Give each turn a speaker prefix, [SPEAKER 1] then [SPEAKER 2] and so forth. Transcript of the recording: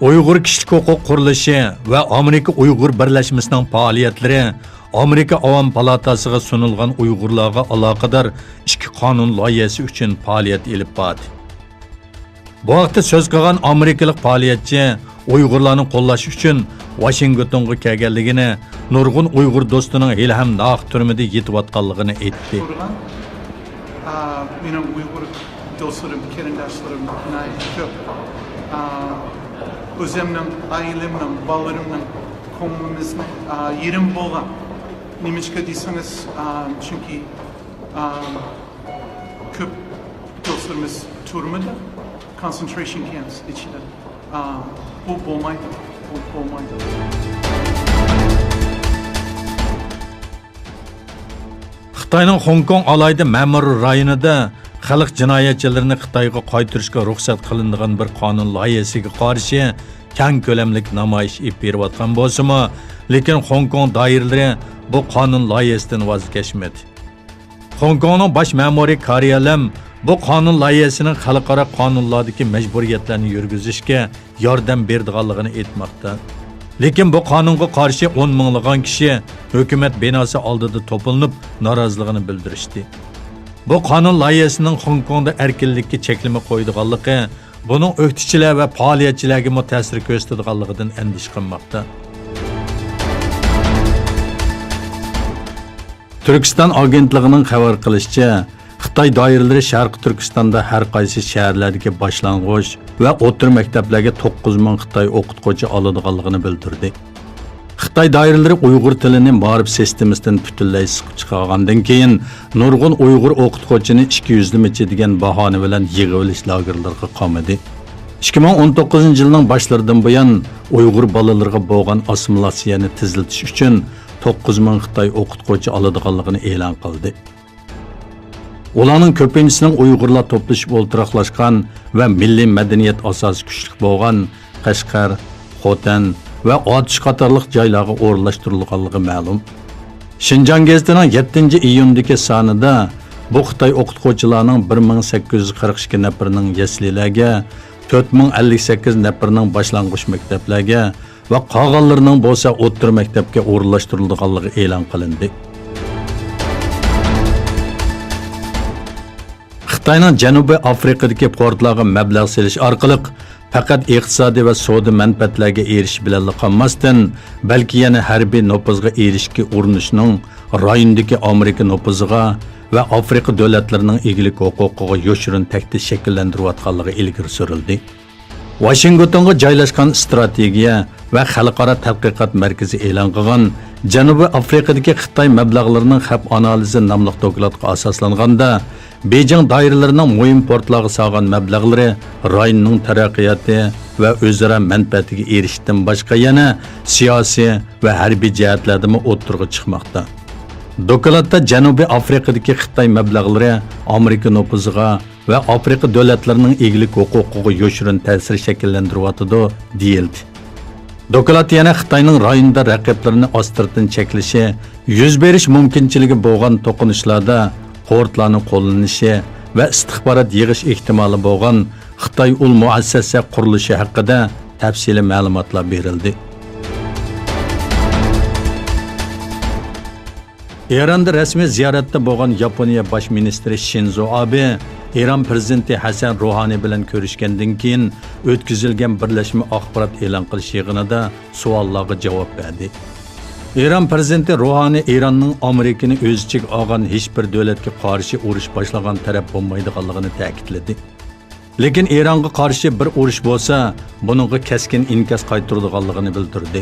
[SPEAKER 1] Uyg'ur kishilik huquq qurilishi va Amerika Uyg'ur birlashmasining faoliyatlari Amerika Avam palatasiga sunilgan Uyg'urlarga aloqador ikki qonun loyihasi uchun faoliyat olib bordi. Bu vaqtda so'z qilgan amerikalik faoliyatchi Uyg'urlarni qo'llash uchun Washingtonga kelganligini, nurg'un Uyg'ur do'stining hali ham naq turmida yetayotganligini aytdi.
[SPEAKER 2] Benim Uygur dostlarım, kerendaşlarım, çok özümden, ailemden, ballarımdan, komumuzdan yerim bolgan. Nemişke deyseniz çünkü köp dostlarımız turmada, concentration camps içinde. Bu olmaydı, bu olmaydı.
[SPEAKER 1] Xitoyning Hong Kong alayda ma'muriy rayonida xalq jinoyatchilarini Xitoyga qaytarishga ruxsat qilinadigan bir qonun loyihasiga qarshi keng ko'lamli namoyish berayotgan bo'lsa-mu, lekin Hong Kong doiralari bu qonun loyihasidan voz kechmadi. Hong Kongning bosh ma'muriy karyalam bu qonun loyihasining xalqaro qonunlardagi majburiyatlarni yurgizishga yordam berdiganligini aytmoqda. Lekin bu qonunga qarshi 10 minglagan kishi hukumat binosi oldida to'planib noroziligini bildirishdi. Bu qonun loyihasining Hong Kongda erkinlikka cheklama qo'ydiganligi, buning o'qituvchilar va faoliyatchilarga ta'sir ko'rsatadiganligidan andish qilmoqda. Turkiston agentligining xabar qilishicha, Xitoy doiralari Sharq Turkistonda har qaysi shaharlardagi boshlang'ich va o'rta maktablarga 9 ming Xitoy o'qituvchi oladiganligini bildirdi. Xitoy doiralari Uyg'ur tilini ma'rif sistemasidan butunlay siqib chiqargandan keyin nurg'un Uyg'ur o'qituvchini 200 michi degan bahona bilan yig'ib olish lagerlariga qamadi. 2019-yilning boshlaridan buyon Uyg'ur bolalarga bo'lgan assimilyatsiyani tezlatish uchun 9 ming Xitoy o'qituvchi oladiganligini e'lon qildi. Ularning ko'pinchisining Uyg'urlar to'plashib o'ltiraqlashgan va milliy madaniyat asosi kuchli bo'lgan Qashqar, Xotan va Otish qatorliq joylarga o'rnashtirilganligi ma'lum. Xinjiang gazetining 7-iyundagi sonida bu Xitoy o'qituvchilarining 1842 nafarining yaslilarga, 4058 nafarining boshlang'ich maktablarga va qolganlarining bo'lsa o'rta maktabga o'rnashtirilganligi e'lon qilindi. Xitoyning Janubiy Afrikadagi portlarga mablag' selish orqali faqat iqtisodiy va savdo manfaatlarga erishish bilan qolmasdan, balki yana harbiy nopozga erishishga urinishning rayondagi Amerika nopoziga va Afrika davlatlarining egilik huquqiga yoshirin tahdid shakllantirayotganligi ilgari surildi. Washingtonga joylashgan strategiya va xalqaro tadqiqot markazi e'lon qilgan Janubiy Afrikadagi Xitoy mablag'larining xavf analizi nomli dokladga asoslanganda, Beijing doiralarining muhim portlarga solgan mablag'lari rayonning taraqqiyoti va o'zaro manfaatiga erishishdan boshqa yana siyosiy va harbiy jihatlardan o'ttirg'i chiqmoqda. Dokladda Janubiy Afrikadagi Xitoy mablag'lari Amerika nopuziga va Afrika davlatlarining egilik huquqiga yoshirin ta'sir shakllantiryotidi deyildi. Doklad yana Xitoyning rayonda raqiblarini ostirdan cheklashi, yuz berish mumkinchiligi bo'lgan to'qinishlarda portlarning qo'llanishi va istixborot yig'ish ehtimoli bo'lgan Xitoy ul muassasa qurilishi haqida tafsiliy ma'lumotlar berildi. Eronda rasmiy ziyoratda bo'lgan Yaponiya bosh ministri Shinzo Abe Eron prezidenti Hasan Ruhani bilan ko'rishgandan keyin o'tkazilgan birlashma axborot e'lon qilish yig'inida savollarga javob berdi. Eron prezidenti Ruhani Eronning Amerikani o'z ichiga olgan hech bir davlatga qarshi urush boshlagan taraf bo'lmaydiganligini ta'kidladi. Lekin Eronga qarshi bir urush bo'lsa, buningga keskin inkas qaytaradiganligini bildirdi.